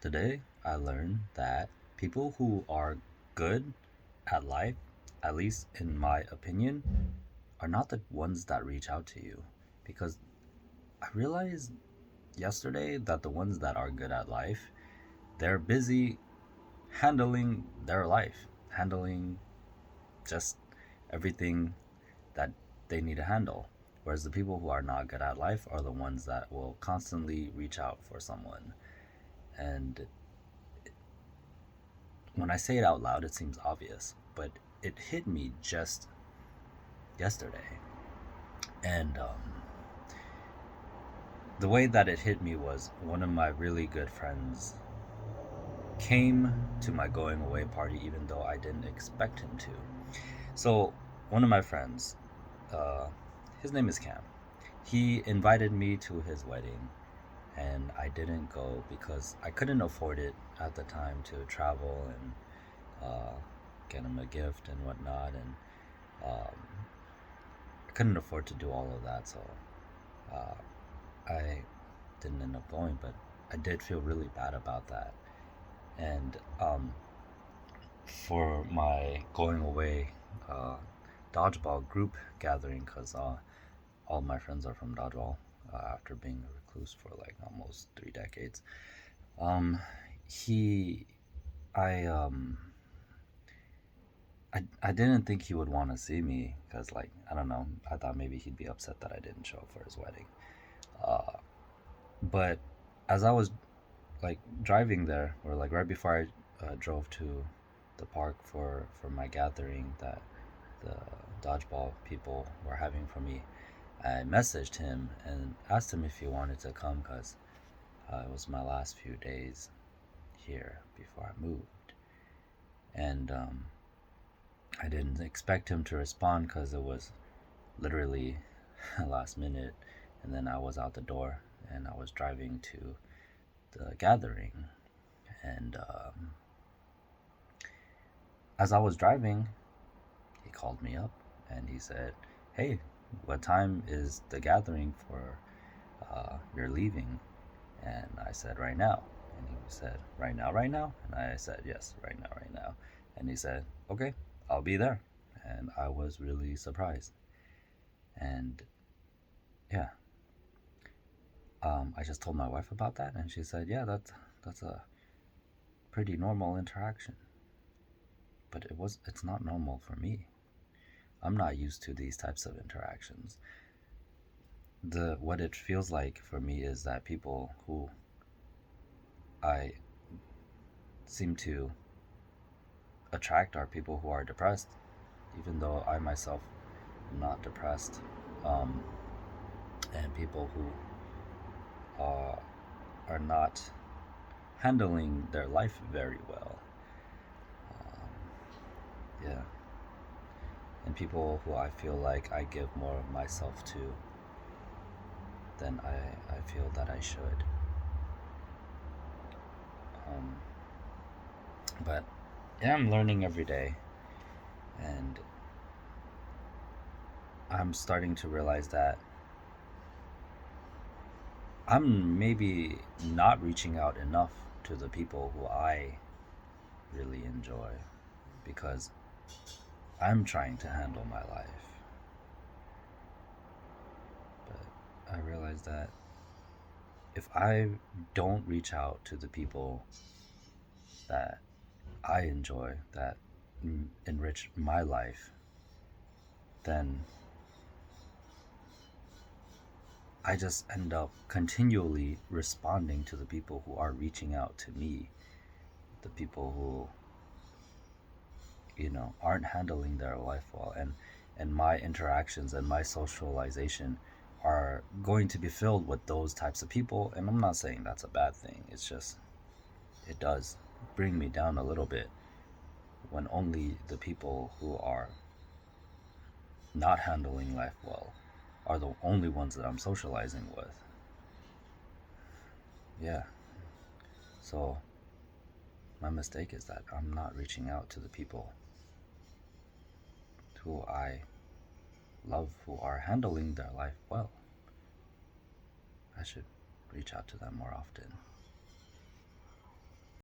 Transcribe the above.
Today, I learned that people who are good at life, at least in my opinion, are not the ones that reach out to you. Because I realized yesterday that the ones that are good at life, they're busy handling their life, handling just everything that they need to handle. Whereas the people who are not good at life are the ones that will constantly reach out for someone. And when I say it out loud, it seems obvious, but it hit me just yesterday. And the way that it hit me was one of my really good friends came to my going away party, even though I didn't expect him to. So, one of my friends, uh, his name is Cam, he invited me to his wedding, and I didn't go because I couldn't afford it at the time to travel and uh, get him a gift and whatnot, and um, I couldn't afford to do all of that, so uh, I didn't end up going. But I did feel really bad about that, and for my going away dodgeball group gathering, because all my friends are from dodgeball after being a recluse for like almost 3 decades. Um, he, I I didn't think he would want to see me because, like, I don't know. I thought maybe he'd be upset that I didn't show up for his wedding. Uh, but as I was like driving there, or like right before I drove to the park for my gathering that the dodgeball people were having for me, I messaged him and asked him if he wanted to come because it was my last few days here before I moved, and I didn't expect him to respond because it was literally last minute, and then I was out the door and I was driving to the gathering, and as I was driving, he called me up and he said, "Hey, what time is the gathering for your leaving?" And I said, "Right now." And he said, "Right now, right now?" And I said, "Yes, right now, right now." And he said, "Okay, I'll be there." And I was really surprised. And yeah, I just told my wife about that, and she said, "Yeah, that's a pretty normal interaction." But it's not normal for me. I'm not used to these types of interactions. The what it feels like for me is that people who I seem to attract are people who are depressed, even though I myself am not depressed, um, and people who are not handling their life very well. Um, yeah, and people who I feel like I give more of myself to than I feel that I should. Um, but yeah, I'm learning every day, and I'm starting to realize that I'm maybe not reaching out enough to the people who I really enjoy because I'm trying to handle my life. But I realize that if I don't reach out to the people that I enjoy, that enrich my life, then I just end up continually responding to the people who are reaching out to me, the people who, aren't handling their life well, and my interactions and my socialization are going to be filled with those types of people. And I'm not saying that's a bad thing. It's just it does bring me down a little bit when only the people who are not handling life well are the only ones that I'm socializing with. Yeah. So my mistake is that I'm not reaching out to the people who I love, who are handling their life well. I should reach out to them more often.